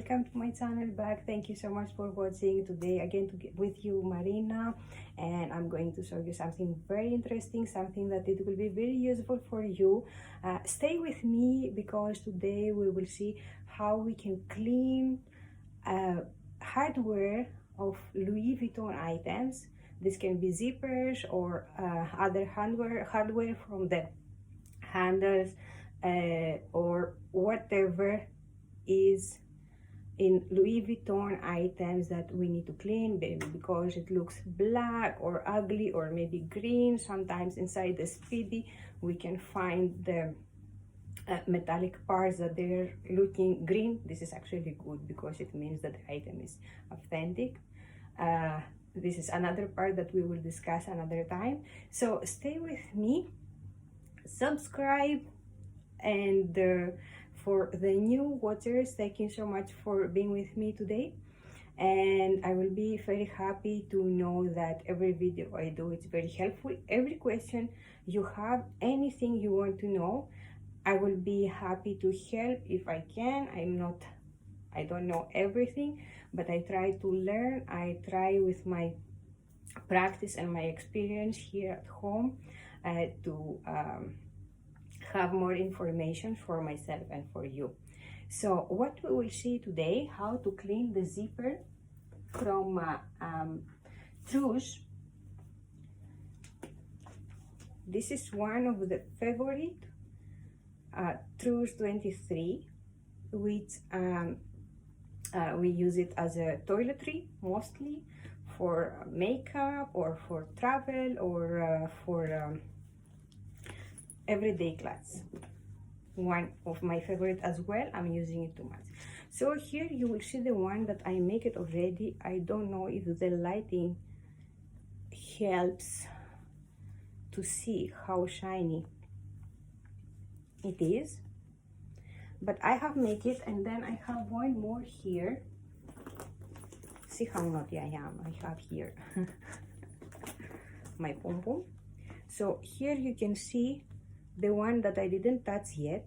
welcome to my channel back. Thank you so much for watching. Today again with you Marina, and I'm going to show you something very interesting, something that it will be very useful for you. Stay with me because today we will see how we can clean hardware of Louis Vuitton items. This can be zippers or other hardware from the handles or whatever is in Louis Vuitton items that we need to clean because it looks black or ugly or maybe green. Sometimes inside the speedy we can find the metallic parts that they're looking green. This is actually good because it means that the item is authentic. This is another part that we will discuss another time, so stay with me, subscribe, and for the new watchers, thank you so much for being with me today. And I will be very happy to know that every video I do is very helpful. Every question you have, anything you want to know, I will be happy to help if I can. I don't know everything, but I try to learn. I try with my practice and my experience here at home to have more information for myself and for you. So what we will see today, how to clean the zipper from Trousse. This is one of the favorite Trousse 23, which we use it as a toiletry mostly, for makeup or for travel or for everyday clothes. One of my favorite as well. I'm using it too much. So here you will see the one that I make it already. I don't know if the lighting helps to see how shiny it is, but I have made it, and then I have one more here. See how naughty I am. I have here my pom-pom. So here you can see the one that I didn't touch yet.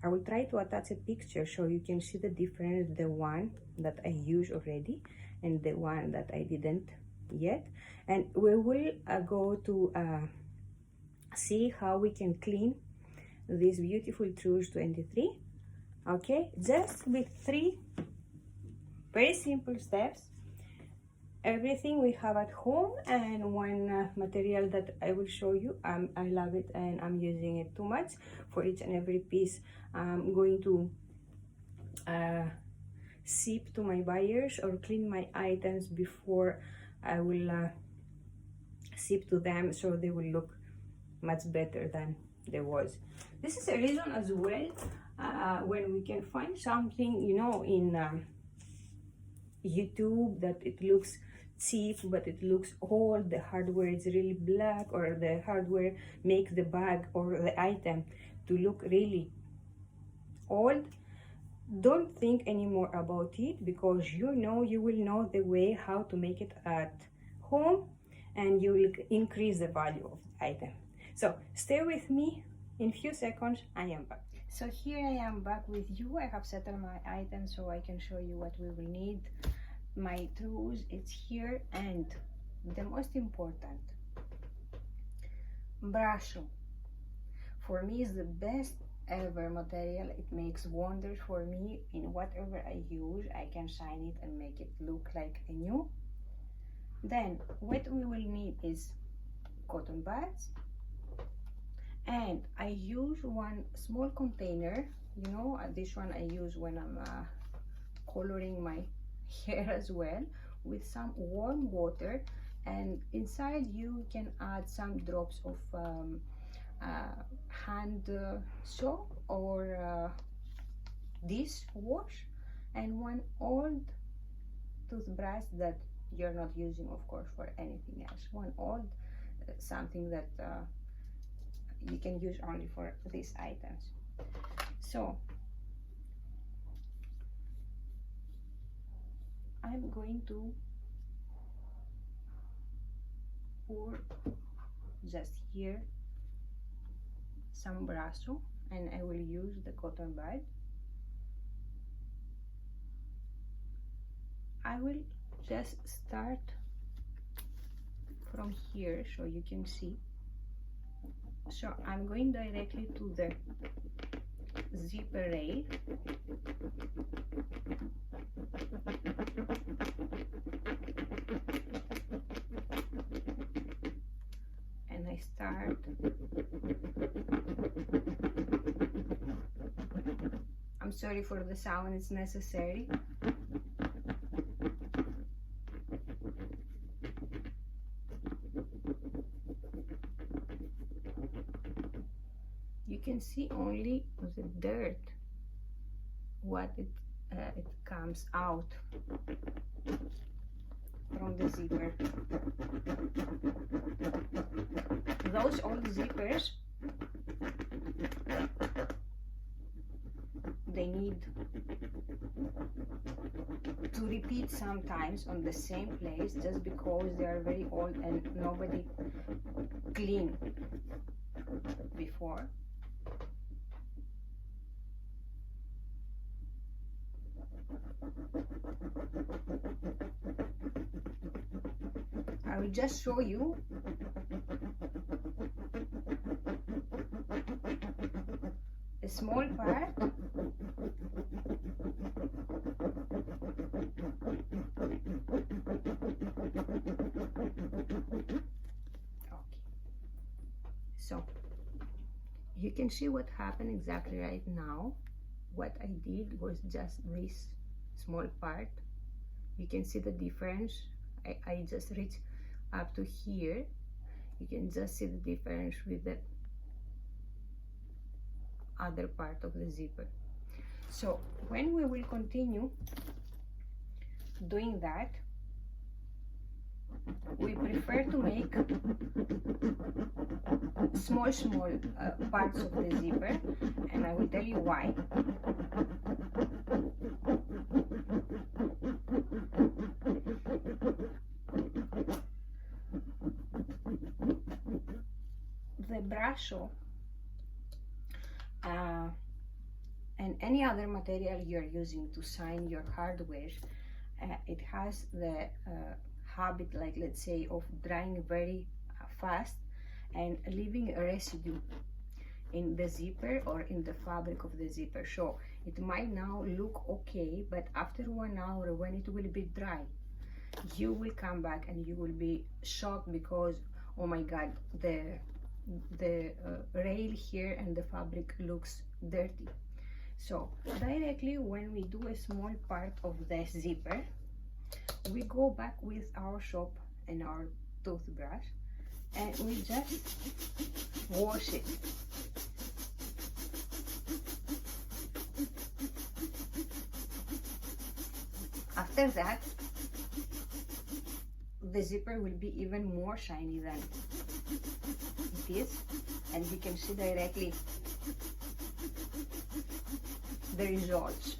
I will try to attach a picture so you can see the difference, the one that I used already and the one that I didn't yet. And we will go to see how we can clean this beautiful Trousse 23. Okay, just with 3 very simple steps. Everything we have at home, and one material that I will show you. I love it and I'm using it too much for each and every piece. I'm going to ship to my buyers or clean my items before I will ship to them, so they will look much better than they was. This is a reason as well when we can find something, you know, in YouTube that it looks cheap but it looks old, the hardware is really black, or the hardware makes the bag or the item to look really old. Don't think anymore about it, because you will know the way how to make it at home, and you will increase the value of the item. So stay with me. In few seconds I am back. So here I am back with you. I have settled my items so I can show you what we will need. My Trousse is here, and the most important, Brasso. For me is the best ever material. It makes wonders for me. In whatever I use, I can shine it and make it look like a new. Then what we will need is cotton buds, and I use one small container. You know, this one I use when I'm coloring my hair as well, with some warm water, and inside you can add some drops of hand soap or dish wash, and one old toothbrush that you're not using, of course, for anything else. One old something that you can use only for these items. So I'm going to pour just here some Brasso, and I will use the cotton bud. I will just start from here so you can see. So I'm going directly to the zipper rail. And I start. I'm sorry for the sound, it's necessary. You can see only the dirt, what it comes out from the zipper. Those old zippers, they need to repeat sometimes on the same place just because they are very old and nobody cleaned before. I will just show you a small part. Okay. So you can see what happened exactly right now. What I did was just this small part. You can see the difference. I just reached up to here. You can just see the difference with the other part of the zipper. So when we will continue doing that, we prefer to make small parts of the zipper, and I will tell you why. The Brasso and any other material you're using to sign your hardware, it has the habit, like let's say, of drying very fast and leaving a residue in the zipper or in the fabric of the zipper. So it might now look okay, but after 1 hour, when it will be dry, you will come back and you will be shocked because, oh my god, the rail here and the fabric looks dirty. So directly when we do a small part of the zipper, we go back with our soap and our toothbrush and we just wash it. After that, the zipper will be even more shiny than it is, and you can see directly the results.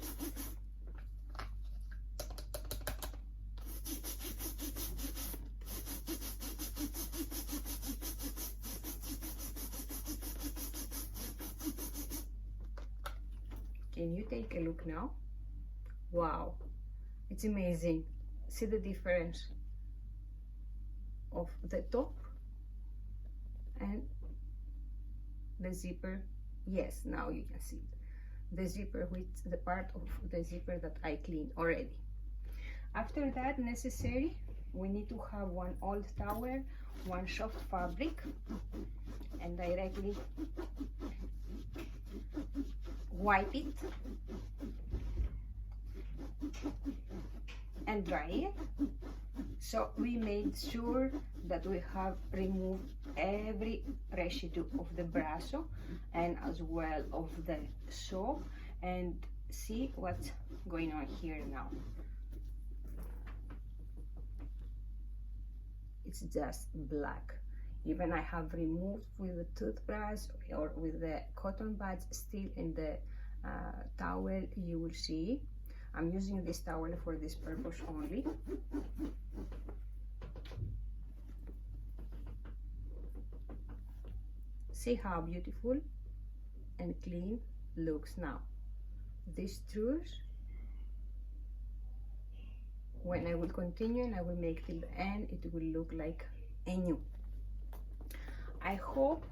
Can you take a look now? Wow, it's amazing. See the difference of the top and the zipper. Yes, now you can see it. The zipper with the part of the zipper that I cleaned already. After that, necessary, we need to have one old towel, one soft fabric, and directly wipe it and dry it. So we made sure that we have removed every residue of the Brasso and as well of the soap, and see what's going on here now. It's just black. Even I have removed with the toothbrush or with the cotton buds still in the towel. You will see I'm using this towel for this purpose only. See how beautiful and clean looks now. These screws when I will continue and I will make till the end, it will look like a new. I hope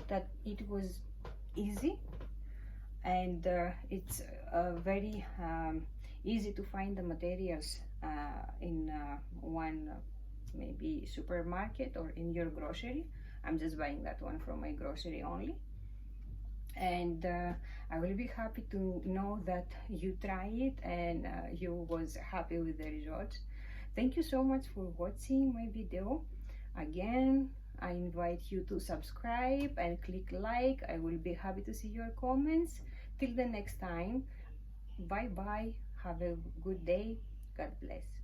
that it was easy, and it's very easy to find the materials in one maybe supermarket or in your grocery. I'm just buying that one from my grocery only, and I will be happy to know that you try it and you was happy with the results. Thank you so much for watching my video. Again, I invite you to subscribe and click like. I will be happy to see your comments. Till the next time, bye bye. Have a good day. God bless.